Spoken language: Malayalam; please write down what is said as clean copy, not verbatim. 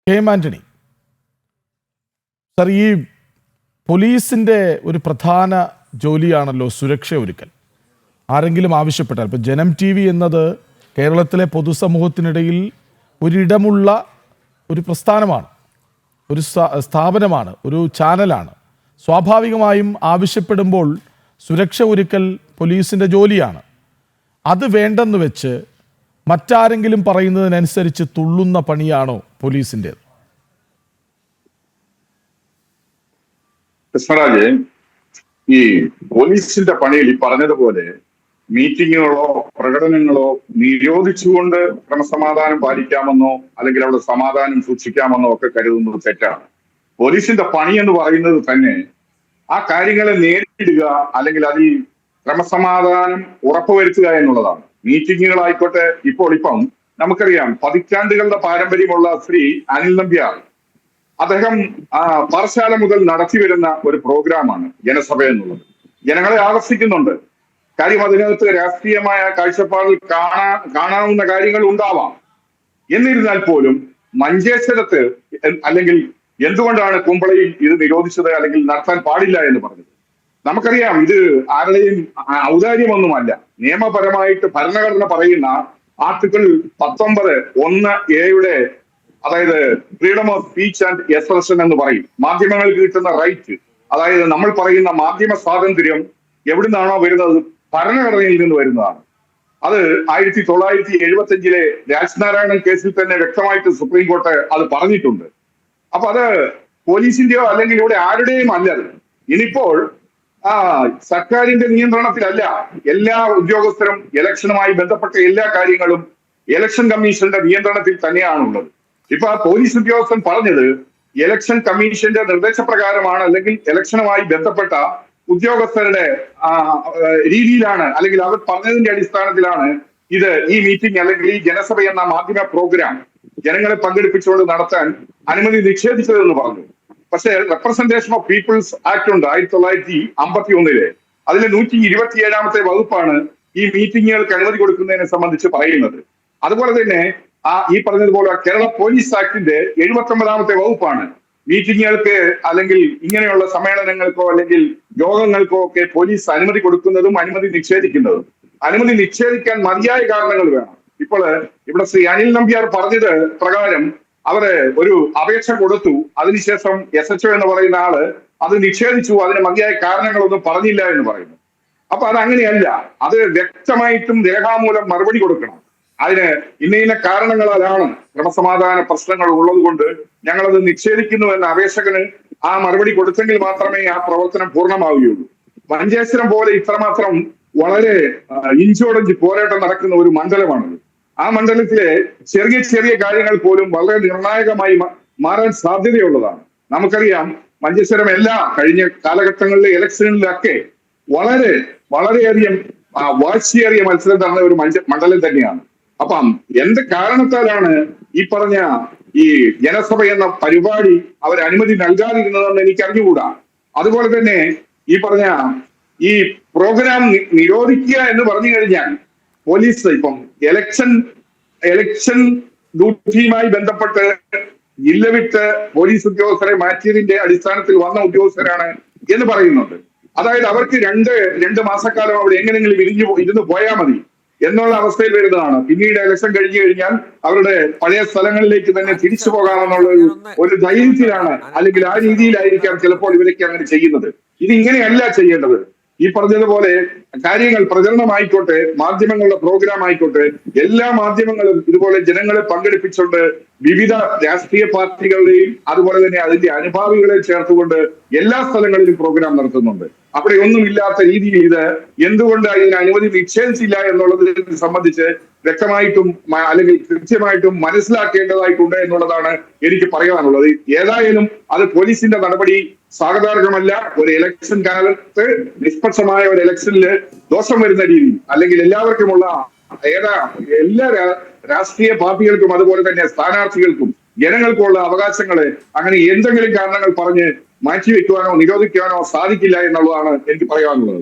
കെ എം ആന്റണി സർ, ഈ പോലീസിൻ്റെ ഒരു പ്രധാന ജോലിയാണല്ലോ സുരക്ഷ ഒരുക്കൽ. ആരെങ്കിലും ആവശ്യപ്പെട്ടാൽ, ഇപ്പോൾ ജനം ടി വി എന്നത് കേരളത്തിലെ പൊതുസമൂഹത്തിനിടയിൽ ഒരിടമുള്ള ഒരു പ്രസ്ഥാനമാണ്, ഒരു സ്ഥാപനമാണ്, ഒരു ചാനലാണ്. സ്വാഭാവികമായും ആവശ്യപ്പെടുമ്പോൾ സുരക്ഷ ഒരുക്കൽ പോലീസിൻ്റെ ജോലിയാണ്. അത് വേണ്ടെന്ന് വെച്ച് മറ്റാരെങ്കിലും പറയുന്നതിനനുസരിച്ച് തുള്ളുന്ന പണിയാണോ പോലീസിൻ്റെത്? കൃഷ്ണരാജ്, ഈ പോലീസിന്റെ പണിയിൽ ഈ പറഞ്ഞതുപോലെ മീറ്റിങ്ങുകളോ പ്രകടനങ്ങളോ നിരോധിച്ചുകൊണ്ട് ക്രമസമാധാനം പാലിക്കാമെന്നോ അല്ലെങ്കിൽ അവിടെ സമാധാനം സൂക്ഷിക്കാമെന്നോ ഒക്കെ കരുതുന്നത് തെറ്റാണ്. പോലീസിന്റെ പണി എന്ന് പറയുന്നത് തന്നെ ആ കാര്യങ്ങളെ നേരിടുക, അല്ലെങ്കിൽ അതിൽ ക്രമസമാധാനം ഉറപ്പുവരുത്തുക എന്നുള്ളതാണ്. മീറ്റിങ്ങുകളായിക്കോട്ടെ, ഇപ്പം നമുക്കറിയാം, പതിറ്റാണ്ടുകളുടെ പാരമ്പര്യമുള്ള ശ്രീ അനിൽ നമ്പ്യാർ, അദ്ദേഹം പാറശാല മുതൽ നടത്തി വരുന്ന ഒരു പ്രോഗ്രാമാണ് ജനസഭ എന്നുള്ളത്. ജനങ്ങളെ ആകർഷിക്കുന്നുണ്ട്. കാര്യം, അതിനകത്ത് രാഷ്ട്രീയമായ കാഴ്ചപ്പാടിൽ കാണാവുന്ന കാര്യങ്ങൾ ഉണ്ടാവാം. എന്നിരുന്നാൽ പോലും മഞ്ചേശ്വരത്ത്, അല്ലെങ്കിൽ എന്തുകൊണ്ടാണ് കുമ്പളയിൽ ഇത് നിരോധിച്ചത് അല്ലെങ്കിൽ നടത്താൻ പാടില്ല എന്ന് പറഞ്ഞത്? നമുക്കറിയാം, ഇത് ആരുടെയും ഔദാര്യമൊന്നുമല്ല. നിയമപരമായിട്ട് ഭരണഘടന പറയുന്ന ആർട്ടിക്കിൾ 19(1)(a) അതായത് freedom of speech and expression എന്ന് പറയും. മാധ്യമങ്ങൾക്ക് കിട്ടുന്ന റൈറ്റ്, അതായത് നമ്മൾ പറയുന്ന മാധ്യമ സ്വാതന്ത്ര്യം എവിടുന്നാണോ വരുന്നത്, ഭരണഘടനയിൽ നിന്ന് വരുന്നതാണ്. അത് 1975 രാജ്നാരായണൻ കേസിൽ തന്നെ വ്യക്തമായിട്ട് സുപ്രീം കോടതി അത് പറഞ്ഞിട്ടുണ്ട്. അപ്പൊ അത് പോലീസിന്റെയോ അല്ലെങ്കിൽ ഇവിടെ ആരുടെയും അല്ലത്. ഇനിയിപ്പോൾ സർക്കാരിന്റെ നിയന്ത്രണത്തിലല്ല എല്ലാ ഉദ്യോഗസ്ഥരും. ഇലക്ഷനുമായി ബന്ധപ്പെട്ട എല്ലാ കാര്യങ്ങളും ഇലക്ഷൻ കമ്മീഷന്റെ നിയന്ത്രണത്തിൽ തന്നെയാണുള്ളത്. ഇപ്പൊ ആ പോലീസ് ഉദ്യോഗസ്ഥൻ പറഞ്ഞത് ഇലക്ഷൻ കമ്മീഷന്റെ നിർദ്ദേശപ്രകാരമാണ്, അല്ലെങ്കിൽ ഇലക്ഷനുമായി ബന്ധപ്പെട്ട ഉദ്യോഗസ്ഥരുടെ രീതിയിലാണ്, അല്ലെങ്കിൽ അവർ പറഞ്ഞതിന്റെ അടിസ്ഥാനത്തിലാണ് ഈ മീറ്റിംഗ് അല്ലെങ്കിൽ ഈ ജനസഭ എന്ന മാധ്യമ പ്രോഗ്രാം ജനങ്ങളെ പങ്കെടുപ്പിച്ചുകൊണ്ട് നടത്താൻ അനുമതി നിഷേധിച്ചതെന്ന് പറഞ്ഞു. പക്ഷേ റെപ്രസെന്റേഷൻ ഓഫ് പീപ്പിൾസ് ആക്ട് ഉണ്ട് 1951. അതിലെ 127ാമത്തെ വകുപ്പാണ് ഈ മീറ്റിങ്ങുകൾക്ക് അനുമതി കൊടുക്കുന്നതിനെ സംബന്ധിച്ച് പറയുന്നത്. അതുപോലെ തന്നെ ഈ പറഞ്ഞതുപോലെ കേരള പോലീസ് ആക്ടിന്റെ 79ാമത്തെ വകുപ്പാണ് മീറ്റിങ്ങുകൾക്ക് അല്ലെങ്കിൽ ഇങ്ങനെയുള്ള സമ്മേളനങ്ങൾക്കോ അല്ലെങ്കിൽ യോഗങ്ങൾക്കോ ഒക്കെ പോലീസ് അനുമതി കൊടുക്കുന്നതും അനുമതി നിഷേധിക്കുന്നതും. അനുമതി നിഷേധിക്കാൻ മതിയായ കാരണങ്ങൾ വേണം. ഇപ്പോൾ ഇവിടെ ശ്രീ അനിൽ നമ്പ്യാർ പറഞ്ഞത് പ്രകാരം അവര് ഒരു അപേക്ഷ കൊടുത്തു, അതിനുശേഷം SHO എന്ന് പറയുന്ന ആള് അത് നിഷേധിച്ചു, അതിന് മതിയായ കാരണങ്ങളൊന്നും പറഞ്ഞില്ല എന്ന് പറയുന്നു. അപ്പൊ അതങ്ങനെയല്ല. അത് വ്യക്തമായിട്ടും രേഖാമൂലം മറുപടി കൊടുക്കണം. അതിന് ഇന്ന കാരണങ്ങളാലാണ് ക്രമസമാധാന പ്രശ്നങ്ങൾ ഉള്ളത് കൊണ്ട് ഞങ്ങളത് നിഷേധിക്കുന്നു എന്ന അപേക്ഷകന് ആ മറുപടി കൊടുത്തെങ്കിൽ മാത്രമേ ആ പ്രവർത്തനം പൂർണ്ണമാവുകയുള്ളൂ. മഞ്ചേശ്വരം പോലെ ഇത്രമാത്രം വളരെ ഇഞ്ചോടഞ്ച് പോരാട്ടം നടക്കുന്ന ഒരു മണ്ഡലമാണത്. ആ മണ്ഡലത്തിലെ ചെറിയ ചെറിയ കാര്യങ്ങൾ പോലും വളരെ നിർണായകമായി മാറാൻ സാധ്യതയുള്ളതാണ്. നമുക്കറിയാം, മഞ്ചേശ്വരം കഴിഞ്ഞ കാലഘട്ടങ്ങളിലെ ഇലക്ഷനിലൊക്കെ വളരെയധികം വാശിയേറിയ മത്സരം നടന്ന ഒരു മണ്ഡലം തന്നെയാണ്. അപ്പം എന്ത് കാരണത്താലാണ് ഈ പറഞ്ഞ ഈ ജനസഭ എന്ന പരിപാടി അവർ അനുമതി നൽകാതിരുന്നതെന്ന് എനിക്ക് അറിഞ്ഞുകൂടാ. അതുപോലെ തന്നെ ഈ പറഞ്ഞ ഈ പ്രോഗ്രാം നിരോധിക്കുക എന്ന് പറഞ്ഞു കഴിഞ്ഞാൽ പോലീസ് ഇപ്പം എലക്ഷൻ ഡ്യൂട്ടിയുമായി ബന്ധപ്പെട്ട് ജില്ല വിട്ട് പോലീസ് ഉദ്യോഗസ്ഥരെ മാറ്റിയതിന്റെ അടിസ്ഥാനത്തിൽ വന്ന ഉദ്യോഗസ്ഥരാണ് എന്ന് പറയുന്നുണ്ട്. അതായത് അവർക്ക് രണ്ട് മാസക്കാലം അവിടെ എങ്ങനെയെങ്കിലും ഇരുന്ന് പോയാൽ മതി എന്നുള്ള അവസ്ഥയിൽ വരുന്നതാണ്. പിന്നീട് ഇലക്ഷൻ കഴിഞ്ഞു കഴിഞ്ഞാൽ അവരുടെ പഴയ സ്ഥലങ്ങളിലേക്ക് തന്നെ തിരിച്ചു പോകാമെന്നുള്ള ഒരു ധൈര്യത്തിലാണ്, അല്ലെങ്കിൽ ആ രീതിയിലായിരിക്കാം ചിലപ്പോൾ ഇവരൊക്കെ അങ്ങനെ ചെയ്യുന്നത്. ഇതിങ്ങനെയല്ല ചെയ്യേണ്ടത്. ഈ പറഞ്ഞതുപോലെ കാര്യങ്ങൾ പ്രചരണമായിക്കോട്ടെ, മാധ്യമങ്ങളുടെ പ്രോഗ്രാം ആയിക്കോട്ടെ, എല്ലാ മാധ്യമങ്ങളും ഇതുപോലെ ജനങ്ങളെ പങ്കെടുപ്പിച്ചുകൊണ്ട് വിവിധ രാഷ്ട്രീയ പാർട്ടികളുടെയും അതുപോലെ തന്നെ അതിന്റെ അനുഭാവികളെ ചേർത്തുകൊണ്ട് എല്ലാ സ്ഥലങ്ങളിലും പ്രോഗ്രാം നടത്തുന്നുണ്ട്. അവിടെ ഒന്നുമില്ലാത്ത രീതിയിൽ ഇത് എന്തുകൊണ്ട് ഇതിന് അനുമതി നിഷേധിച്ചില്ല എന്നുള്ളതിനെ സംബന്ധിച്ച് വ്യക്തമായിട്ടും അല്ലെങ്കിൽ കൃത്യമായിട്ടും മനസ്സിലാക്കേണ്ടതായിട്ടുണ്ട് എന്നുള്ളതാണ് എനിക്ക് പറയാനുള്ളത്. ഏതായാലും അത് പോലീസിന്റെ നടപടി സ്വാഗതാർഹമല്ല. ഒരു ഇലക്ഷൻ കാലത്ത് നിഷ്പക്ഷമായ ഒരു ഇലക്ഷനിൽ ദോഷം വരുന്ന രീതി, അല്ലെങ്കിൽ എല്ലാവർക്കുമുള്ള എല്ലാ രാഷ്ട്രീയ പാർട്ടികൾക്കും അതുപോലെ തന്നെ സ്ഥാനാർത്ഥികൾക്കും ജനങ്ങൾക്കുള്ള അവകാശങ്ങളെ അങ്ങനെ എന്തെങ്കിലും കാരണങ്ങൾ പറഞ്ഞ് മാറ്റിവെക്കുവാനോ നിരോധിക്കുവാനോ സാധിക്കില്ല എന്നുള്ളതാണ് എനിക്ക് പറയാനുള്ളത്.